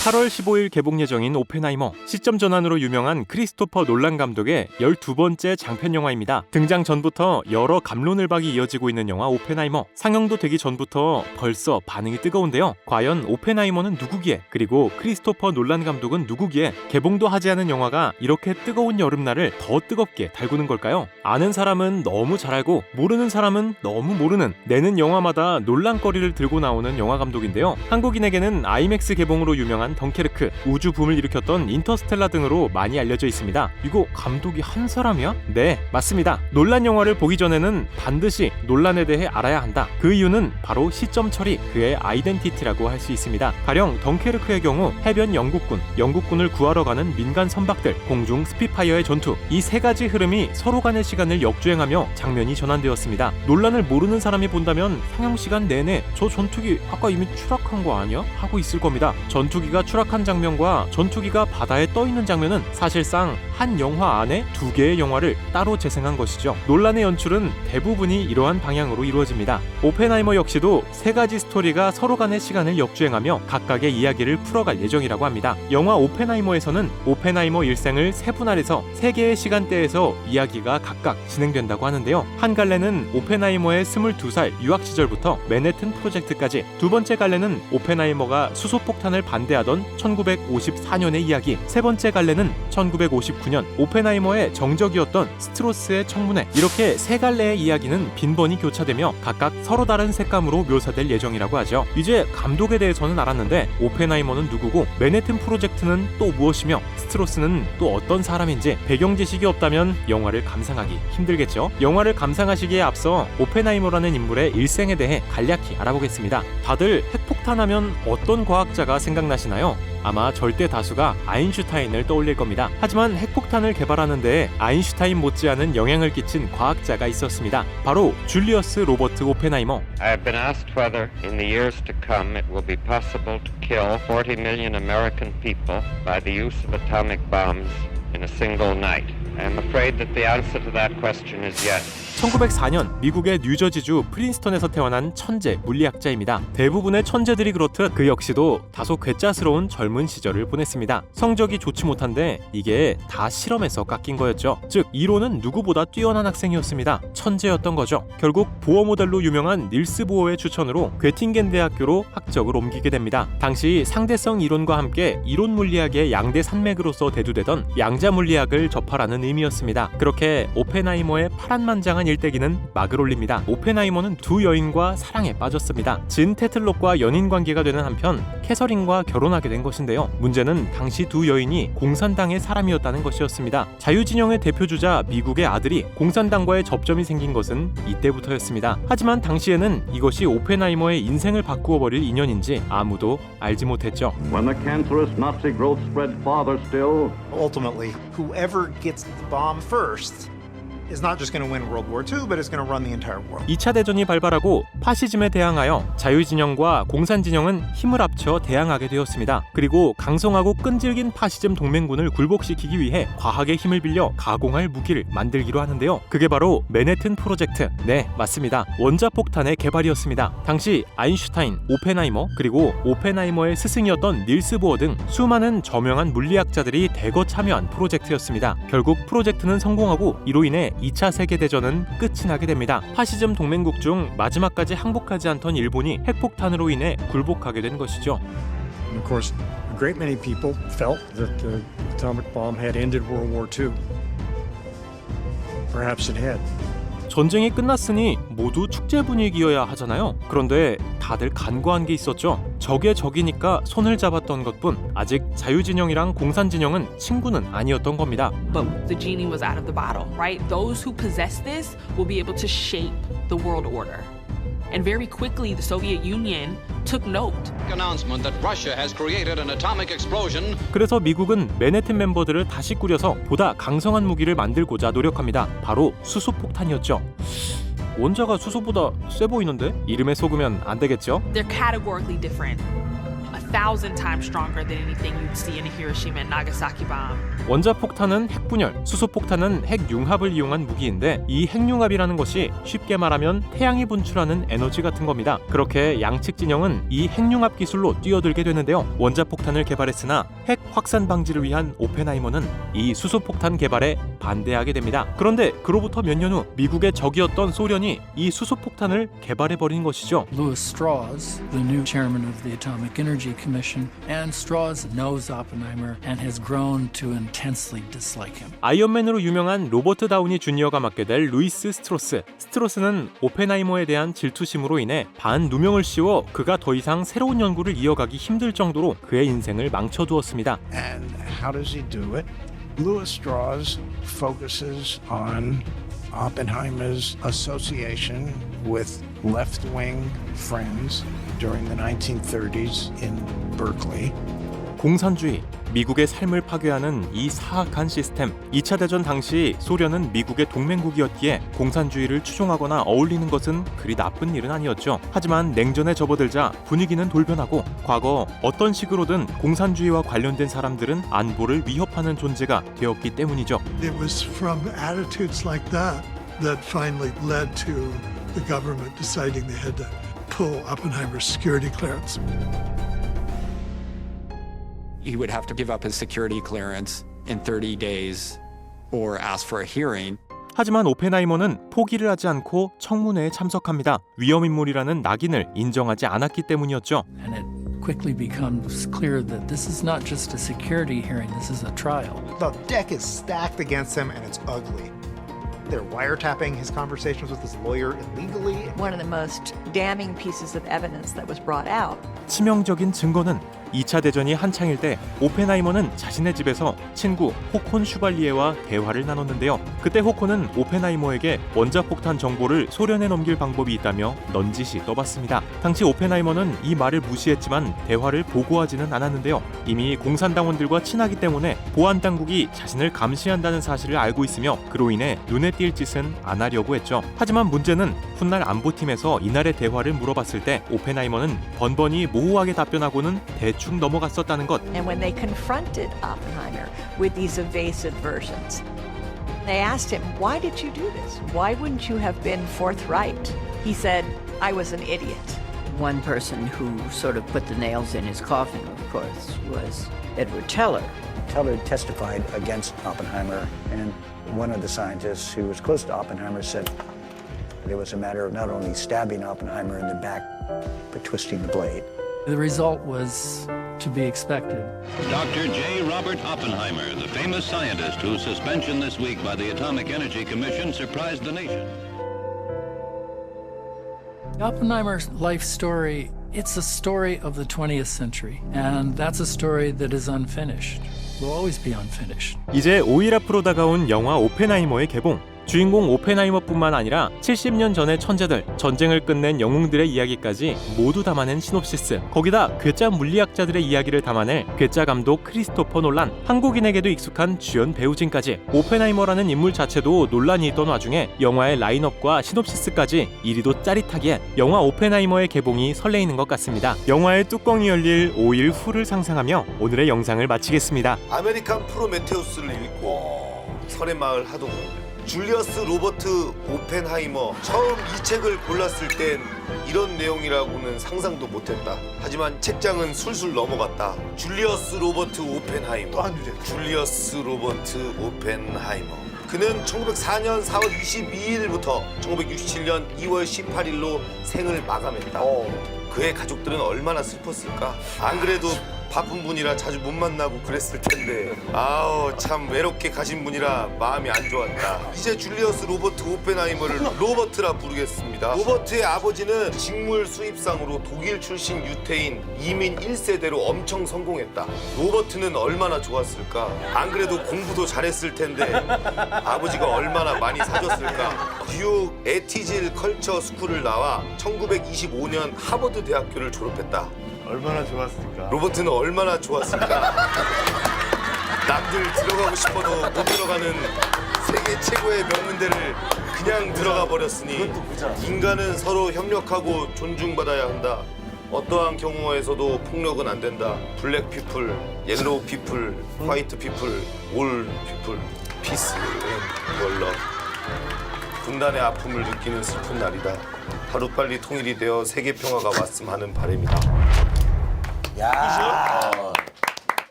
8월 15일 개봉 예정인 오펜하이머, 시점 전환으로 유명한 크리스토퍼 놀란 감독의 12번째 장편 영화입니다. 등장 전부터 여러 갑론을박이 이어지고 있는 영화 오펜하이머, 상영도 되기 전부터 벌써 반응이 뜨거운데요. 과연 오펜하이머는 누구기에, 그리고 크리스토퍼 놀란 감독은 누구기에 개봉도 하지 않은 영화가 이렇게 뜨거운 여름날을 더 뜨겁게 달구는 걸까요? 아는 사람은 너무 잘 알고 모르는 사람은 너무 모르는, 내는 영화마다 논란거리를 들고 나오는 영화 감독인데요. 한국인에게는 아이맥스 개봉으로 유명한 덩케르크, 우주 붐을 일으켰던 인터스텔라 등으로 많이 알려져 있습니다. 이거 감독이 한 사람이야? 네, 맞습니다. 놀란 영화를 보기 전에는 반드시 놀란에 대해 알아야 한다. 그 이유는 바로 시점 처리, 그의 아이덴티티라고 할 수 있습니다. 가령 덩케르크의 경우 해변 영국군을 구하러 가는 민간 선박들, 공중 스피파이어의 전투, 이 세 가지 흐름이 서로 간의 시간을 역주행하며 장면이 전환되었습니다. 놀란을 모르는 사람이 본다면 상영 시간 내내 저 전투기 아까 이미 추락한 거 아니야? 하고 있을 겁니다. 전투기가 추락한 장면과 전투기가 바다에 떠 있는 장면은 사실상 한 영화 안에 두 개의 영화를 따로 재생한 것이죠. 논란의 연출은 대부분이 이러한 방향으로 이루어집니다. 오펜하이머 역시도 세 가지 스토리가 서로 간의 시간을 역주행하며 각각의 이야기를 풀어갈 예정이라고 합니다. 영화 오펜하이머에서는 오펜하이머 일생을 세 분할해서 세 개의 시간대에서 이야기가 각각 진행된다고 하는데요. 한 갈래는 오펜하이머의 22살 유학 시절부터 맨해튼 프로젝트까지, 두 번째 갈래는 오펜하이머가 수소폭탄을 반대하던 1954년의 이야기, 세 번째 갈래는 1959년 오펜하이머의 정적이었던 스트로스의 청문회, 이렇게 세 갈래의 이야기는 빈번히 교차되며 각각 서로 다른 색감으로 묘사될 예정이라고 하죠. 이제 감독에 대해서는 알았는데 오펜하이머는 누구고 맨해튼 프로젝트는 또 무엇이며 스트로스는 또 어떤 사람인지 배경 지식이 없다면 영화를 감상하기 힘들겠죠. 영화를 감상하시기에 앞서 오펜하이머라는 인물의 일생에 대해 간략히 알아보겠습니다. 다들 핵폭탄하면 어떤 과학자가 생각나시나요? 아마 절대 다수가 아인슈타인을 떠올릴 겁니다. 하지만 핵폭탄을 개발하는 데 아인슈타인 못지않은 영향을 끼친 과학자가 있었습니다. 바로 줄리어스 로버트 오펜하이머. I have been asked whether in the years to come it will be possible to kill 40 million American people by the use of atomic bombs in a single night. I am afraid that the answer to that question is yes. 1904년 미국의 뉴저지주 프린스턴에서 태어난 천재 물리학자입니다. 대부분의 천재들이 그렇듯 그 역시도 다소 괴짜스러운 젊은 시절을 보냈습니다. 성적이 좋지 못한데 이게 다 실험에서 깎인 거였죠. 즉 이론은 누구보다 뛰어난 학생이었습니다. 천재였던 거죠. 결국 보어 모델로 유명한 닐스 보어의 추천으로 괴팅겐 대학교로 학적을 옮기게 됩니다. 당시 상대성 이론과 함께 이론 물리학의 양대 산맥으로서 대두되던 양자 물리학을 접하라는 의미였습니다. 그렇게 오펜하이머의 파란만장한 일대기는 막을 올립니다. 오펜하이머는 두 여인과 사랑에 빠졌습니다. 진 테틀록과 연인 관계가 되는 한편 캐서린과 결혼하게 된 것인데요. 문제는 당시 두 여인이 공산당의 사람이었다는 것이었습니다. 자유진영의 대표주자 미국의 아들이 공산당과의 접점이 생긴 것은 이때부터였습니다. 하지만 당시에는 이것이 오펜하이머의 인생을 바꾸어 버릴 인연인지 아무도 알지 못했죠. When the cancerous Nazi growth spread farther still, ultimately, whoever gets the bomb first is not just going to win World War II, but is going to run the entire world. 2차 대전이 발발하고 파시즘에 대항하여 자유진영과 공산진영은 힘을 합쳐 대항하게 되었습니다. 그리고 강성하고 끈질긴 파시즘 동맹군을 굴복시키기 위해 과학의 힘을 빌려 가공할 무기를 만들기로 하는데요. 그게 바로 맨해튼 프로젝트. 네, 맞습니다. 원자폭탄의 개발이었습니다. 당시 아인슈타인, 오펜하이머, 그리고 오펜하이머의 스승이었던 닐스 보어 등 수많은 저명한 물리학자들이 대거 참여한 프로젝트였습니다. 결국 프로젝트는 성공하고 이로 인해 2차 세계대전은 끝이 나게 됩니다. 파시즘 동맹국 중 마지막까지 항복하지 않던 일본이 핵폭탄으로 인해 굴복하게 된 것이죠. And of course, a great many people felt that the atomic bomb had ended World War II. Perhaps it had. 전쟁이 끝났으니 모두 축제 분위기여야 하잖아요. 그런데 다들 간과한 게 있었죠. 적의 적이니까 손을 잡았던 것뿐 아직 자유진영이랑 공산진영은 친구는 아니었던 겁니다. But the genie was out of the bottle, right? Those who possess this will be able to shape the world order. And very quickly, the Soviet Union took note. Announcement that Russia has created an atomic explosion. 그래서 미국은 맨해튼 멤버들을 다시 꾸려서 보다 강성한 무기를 만들고자 노력합니다. 바로 수소폭탄이었죠. 원자가 수소보다 세 보이는데? 이름에 속으면 안 되겠죠? They're categorically different. 1,000 times stronger than anything you'd see in a Hiroshima and Nagasaki bomb. 원자폭탄은 핵분열, 수소폭탄은 핵융합을 이용한 무기인데 이 핵융합이라는 것이 쉽게 말하면 태양이 분출하는 에너지 같은 겁니다. 그렇게 양측 진영은 이 핵융합 기술로 뛰어들게 되는데요. 원자폭탄을 개발했으나 핵 확산 방지를 위한 오펜하이머는 이 수소폭탄 개발에 반대하게 됩니다. 그런데 그로부터 몇 년 후 미국의 적이었던 소련이 이 수소폭탄을 개발해버린 것이죠. Louis Strauss, the new chairman of the Atomic Energy Commission, and Strauss knows Oppenheimer and has grown to intensely dislike him. 아이언맨으로 유명한 로버트 다우니 주니어가 맡게 될 루이스 스트로스. 스트로스는 오펜하이머에 대한 질투심으로 인해 반누명을 씌워 그가 더 이상 새로운 연구를 이어가기 힘들 정도로 그의 인생을 망쳐두었습니다. And how does he do it? Louis Strauss focuses on Oppenheimer's association with left-wing friends during the 1930s in Berkeley. 공산주의, 미국의 삶을 파괴하는 이 사악한 시스템. 2차 대전 당시 소련은 미국의 동맹국이었기에 공산주의를 추종하거나 어울리는 것은 그리 나쁜 일은 아니었죠. 하지만 냉전에 접어들자 분위기는 돌변하고 과거 어떤 식으로든 공산주의와 관련된 사람들은 안보를 위협하는 존재가 되었기 때문이죠. It was from attitudes like that that finally led to the government deciding they had to pull Oppenheimer's security clearance. He would have to give up his security clearance in 30 days or ask for a hearing. 하지만 오펜하이머는 포기를 하지 않고 청문회에 참석합니다. 위험인물이라는 낙인을 인정하지 않았기 때문이었죠. And it quickly becomes clear that this is not just a security hearing, this is a trial. The deck is stacked against him, and it's ugly. They're wiretapping his conversations with his lawyer illegally. One of the most damning pieces of evidence that was brought out. 치명적인 증거는 2차 대전이 한창일 때 오펜하이머는 자신의 집에서 친구 호콘 슈발리에와 대화를 나눴는데요. 그때 호콘은 오펜하이머에게 원자폭탄 정보를 소련에 넘길 방법이 있다며 넌지시 떠봤습니다. 당시 오펜하이머는 이 말을 무시했지만 대화를 보고하지는 않았는데요. 이미 공산당원들과 친하기 때문에 보안당국이 자신을 감시한다는 사실을 알고 있으며 그로 인해 눈에 띌 짓은 안 하려고 했죠. 하지만 문제는 훗날 안보팀에서 이날의 대화를 물어봤을 때 오펜하이머는 번번이 모호하게 답변하고는 대충 넘어갔었다는 것. And when they confronted Oppenheimer with these evasive versions, they asked him, "Why did you do this? Why wouldn't you have been forthright?" He said, "I was an idiot." One person who sort of put the nails in his coffin, of course, was Edward Teller. Teller testified against Oppenheimer, and one of the scientists who was close to Oppenheimer said that it was a matter of not only stabbing Oppenheimer in the back, but twisting the blade. The result was to be expected. Dr. J. Robert Oppenheimer, the famous scientist whose suspension this week by the Atomic Energy Commission surprised the nation. Oppenheimer's life story, it's a story of the 20th century, and that's a story that is unfinished. Will always be unfinished. 이제 5일 앞으로 다가온 영화 오펜하이머의 개봉. 주인공 오펜하이머뿐만 아니라 70년 전의 천재들, 전쟁을 끝낸 영웅들의 이야기까지 모두 담아낸 시놉시스. 거기다 괴짜 물리학자들의 이야기를 담아낼 괴짜 감독 크리스토퍼 놀란, 한국인에게도 익숙한 주연 배우진까지. 오펜하이머라는 인물 자체도 논란이 있던 와중에 영화의 라인업과 시놉시스까지 이리도 짜릿하기에 영화 오펜하이머의 개봉이 설레이는 것 같습니다. 영화의 뚜껑이 열릴 5일 후를 상상하며 오늘의 영상을 마치겠습니다. 아메리칸 프로메테우스를 읽고 설의 마을 하동우 줄리어스 로버트 오펜하이머 처음 이 책을 골랐을 땐 이런 내용이라고는 상상도 못했다. 하지만 책장은 술술 넘어갔다. 줄리어스 로버트 오펜하이머. 또 한 주제. 줄리어스 로버트 오펜하이머. 그는 1904년 4월 22일부터 1967년 2월 18일로 생을 마감했다. 그의 가족들은 얼마나 슬펐을까? 안 그래도 바쁜 분이라 자주 못 만나고 그랬을 텐데 아우 참 외롭게 가신 분이라 마음이 안 좋았다. 이제 줄리어스 로버트 오펜하이머를 로버트라 부르겠습니다. 로버트의 아버지는 직물 수입상으로 독일 출신 유태인 이민 1세대로 엄청 성공했다. 로버트는 얼마나 좋았을까? 안 그래도 공부도 잘했을 텐데 아버지가 얼마나 많이 사줬을까? 뉴욕 에티질 컬처 스쿨을 나와 1925년 하버드 대학교를 졸업했다. 얼마나 좋았을까? 로버트는 얼마나 좋았을까? 남들 들어가고 싶어도 못 들어가는 세계 최고의 명문대를 그냥 들어가 버렸으니 인간은 서로 협력하고 존중받아야 한다. 어떠한 경우에서도 폭력은 안 된다. 블랙 피플, 옐로우 피플, 화이트 피플, 올 피플, 피스 앤 월러. 분단의 아픔을 느끼는 슬픈 날이다. 하루빨리 통일이 되어 세계 평화가 왔음 하는 바람이다. 야.